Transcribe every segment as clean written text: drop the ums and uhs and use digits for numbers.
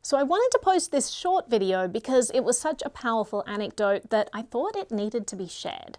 So I wanted to post this short video because it was such a powerful anecdote that I thought it needed to be shared.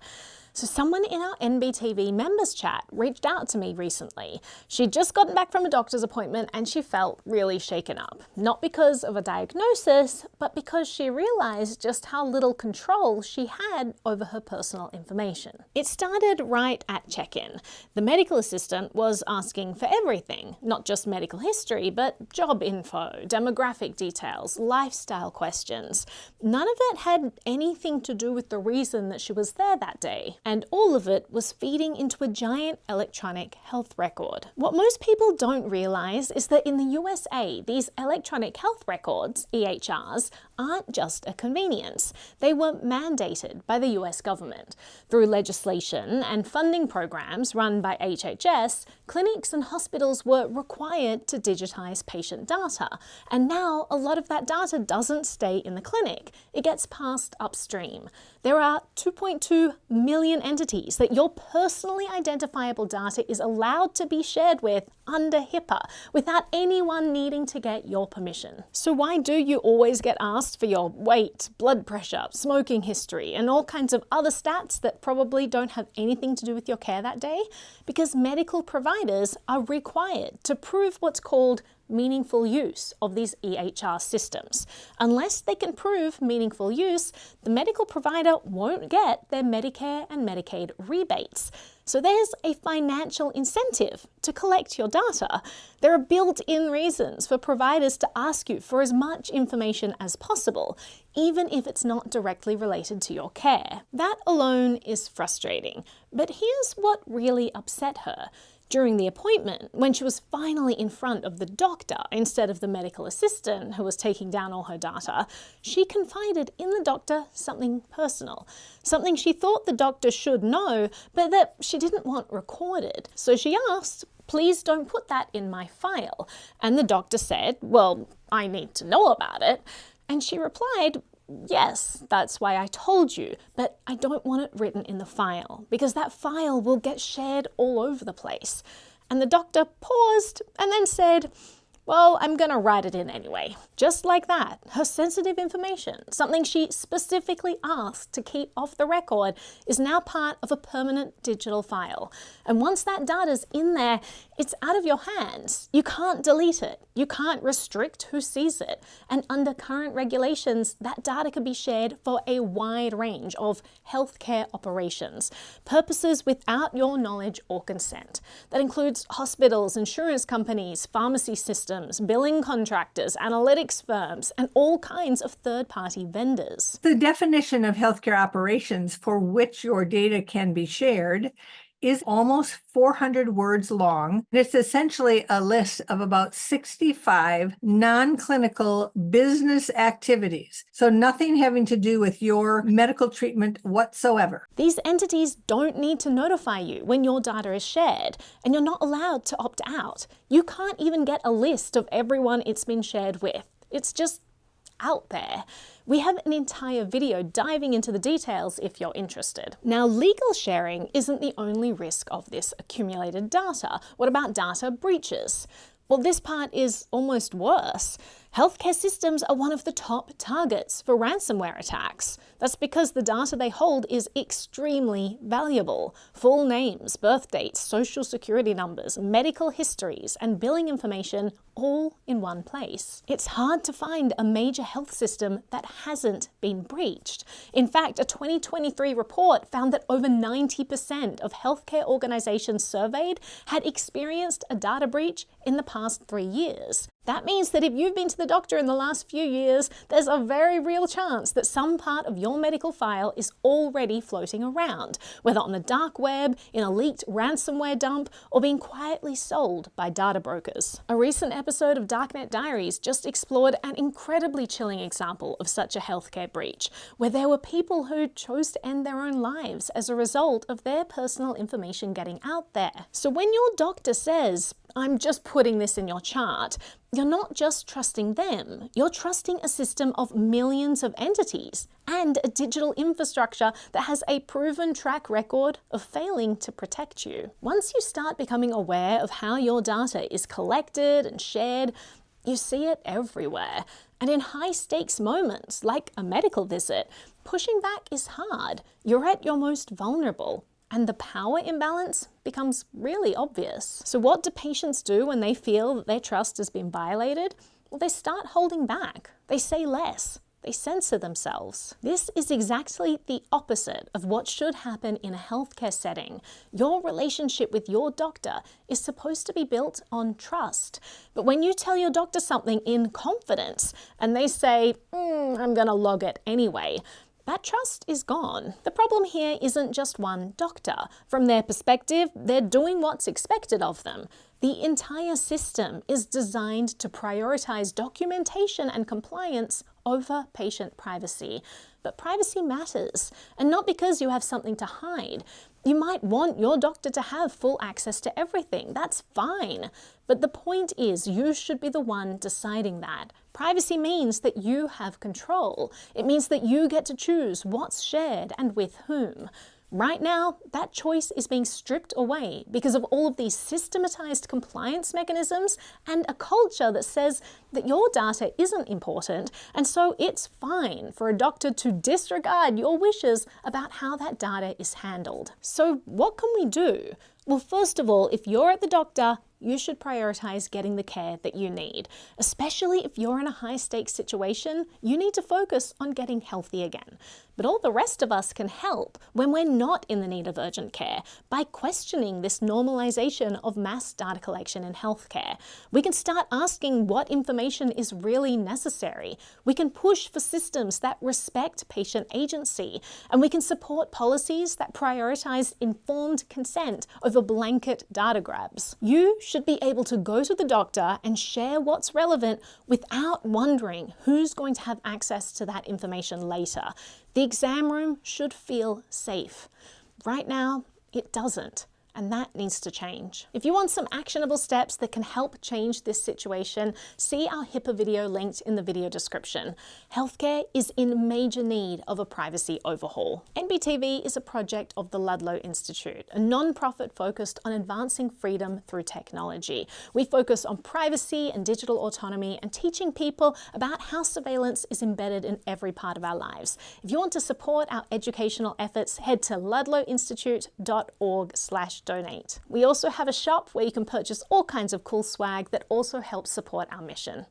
So someone in our NBTV members chat reached out to me recently. She'd just gotten back from a doctor's appointment and she felt really shaken up. Not because of a diagnosis, but because she realized just how little control she had over her personal information. It started right at check-in. The medical assistant was asking for everything, not just medical history, but job info, demographic details, lifestyle questions. None of it had anything to do with the reason that she was there that day. And all of it was feeding into a giant electronic health record. What most people don't realize is that in the USA, these electronic health records, EHRs, aren't just a convenience. They were mandated by the US government. Through legislation and funding programs run by HHS, clinics and hospitals were required to digitize patient data. And now a lot of that data doesn't stay in the clinic. It gets passed upstream. There are 2.2 million entities that your personally identifiable data is allowed to be shared with under HIPAA without anyone needing to get your permission. So why do you always get asked for your weight, blood pressure, smoking history, and all kinds of other stats that probably don't have anything to do with your care that day? Because medical providers are required to prove what's called meaningful use of these EHR systems. Unless they can prove meaningful use, the medical provider won't get their Medicare and Medicaid rebates. So there's a financial incentive to collect your data. There are built-in reasons for providers to ask you for as much information as possible, even if it's not directly related to your care. That alone is frustrating. But here's what really upset her. During the appointment, when she was finally in front of the doctor instead of the medical assistant who was taking down all her data, she confided in the doctor something personal, something she thought the doctor should know, but that she didn't want recorded. So she asked, "Please don't put that in my file." And the doctor said, "Well, I need to know about it." And she replied, "Yes, that's why I told you, but I don't want it written in the file because that file will get shared all over the place." And the doctor paused and then said, "Well, I'm gonna write it in anyway." Just like that, her sensitive information, something she specifically asked to keep off the record, is now part of a permanent digital file. And once that data's in there, it's out of your hands. You can't delete it. You can't restrict who sees it. And under current regulations, that data can be shared for a wide range of healthcare operations, purposes without your knowledge or consent. That includes hospitals, insurance companies, pharmacy systems, billing contractors, analytics firms, and all kinds of third-party vendors. The definition of healthcare operations for which your data can be shared is almost 400 words long. It's essentially a list of about 65 non-clinical business activities. So nothing having to do with your medical treatment whatsoever. These entities don't need to notify you when your data is shared, and you're not allowed to opt out. You can't even get a list of everyone it's been shared with. It's just out there. We have an entire video diving into the details if you're interested. Now, legal sharing isn't the only risk of this accumulated data. What about data breaches? Well, this part is almost worse. Healthcare systems are one of the top targets for ransomware attacks. That's because the data they hold is extremely valuable. Full names, birth dates, social security numbers, medical histories, and billing information all in one place. It's hard to find a major health system that hasn't been breached. In fact, a 2023 report found that over 90% of healthcare organizations surveyed had experienced a data breach in the past 3 years. That means that if you've been to the doctor in the last few years, there's a very real chance that some part of your medical file is already floating around, whether on the dark web, in a leaked ransomware dump, or being quietly sold by data brokers. A recent episode of Darknet Diaries just explored an incredibly chilling example of such a healthcare breach, where there were people who chose to end their own lives as a result of their personal information getting out there. So when your doctor says, "I'm just putting this in your chart," you're not just trusting them, you're trusting a system of millions of entities and a digital infrastructure that has a proven track record of failing to protect you. Once you start becoming aware of how your data is collected and shared, You see it everywhere. And in high-stakes moments, like a medical visit, pushing back is hard. You're at your most vulnerable, and the power imbalance becomes really obvious. So what do patients do when they feel that their trust has been violated? Well, they start holding back. They say less. They censor themselves. This is exactly the opposite of what should happen in a healthcare setting. Your relationship with your doctor is supposed to be built on trust. But when you tell your doctor something in confidence and they say, I'm gonna log it anyway, that trust is gone. The problem here isn't just one doctor. From their perspective, they're doing what's expected of them. The entire system is designed to prioritize documentation and compliance over patient privacy. But privacy matters, and not because you have something to hide. You might want your doctor to have full access to everything. That's fine. But the point is, you should be the one deciding that. Privacy means that you have control. It means that you get to choose what's shared and with whom. Right now, that choice is being stripped away because of all of these systematized compliance mechanisms and a culture that says that your data isn't important, and so it's fine for a doctor to disregard your wishes about how that data is handled. So what can we do? Well, first of all, if you're at the doctor, you should prioritize getting the care that you need. Especially if you're in a high-stakes situation, you need to focus on getting healthy again. But all the rest of us can help when we're not in the need of urgent care by questioning this normalization of mass data collection in healthcare. We can start asking what information is really necessary. We can push for systems that respect patient agency, and we can support policies that prioritize informed consent over blanket data grabs. You should be able to go to the doctor and share what's relevant without wondering who's going to have access to that information later. The exam room should feel safe. Right now, it doesn't. And that needs to change. If you want some actionable steps that can help change this situation, see our HIPAA video linked in the video description. Healthcare is in major need of a privacy overhaul. NBTV is a project of the Ludlow Institute, a non-profit focused on advancing freedom through technology. We focus on privacy and digital autonomy and teaching people about how surveillance is embedded in every part of our lives. If you want to support our educational efforts, head to ludlowinstitute.org/donate. We also have a shop where you can purchase all kinds of cool swag that also helps support our mission.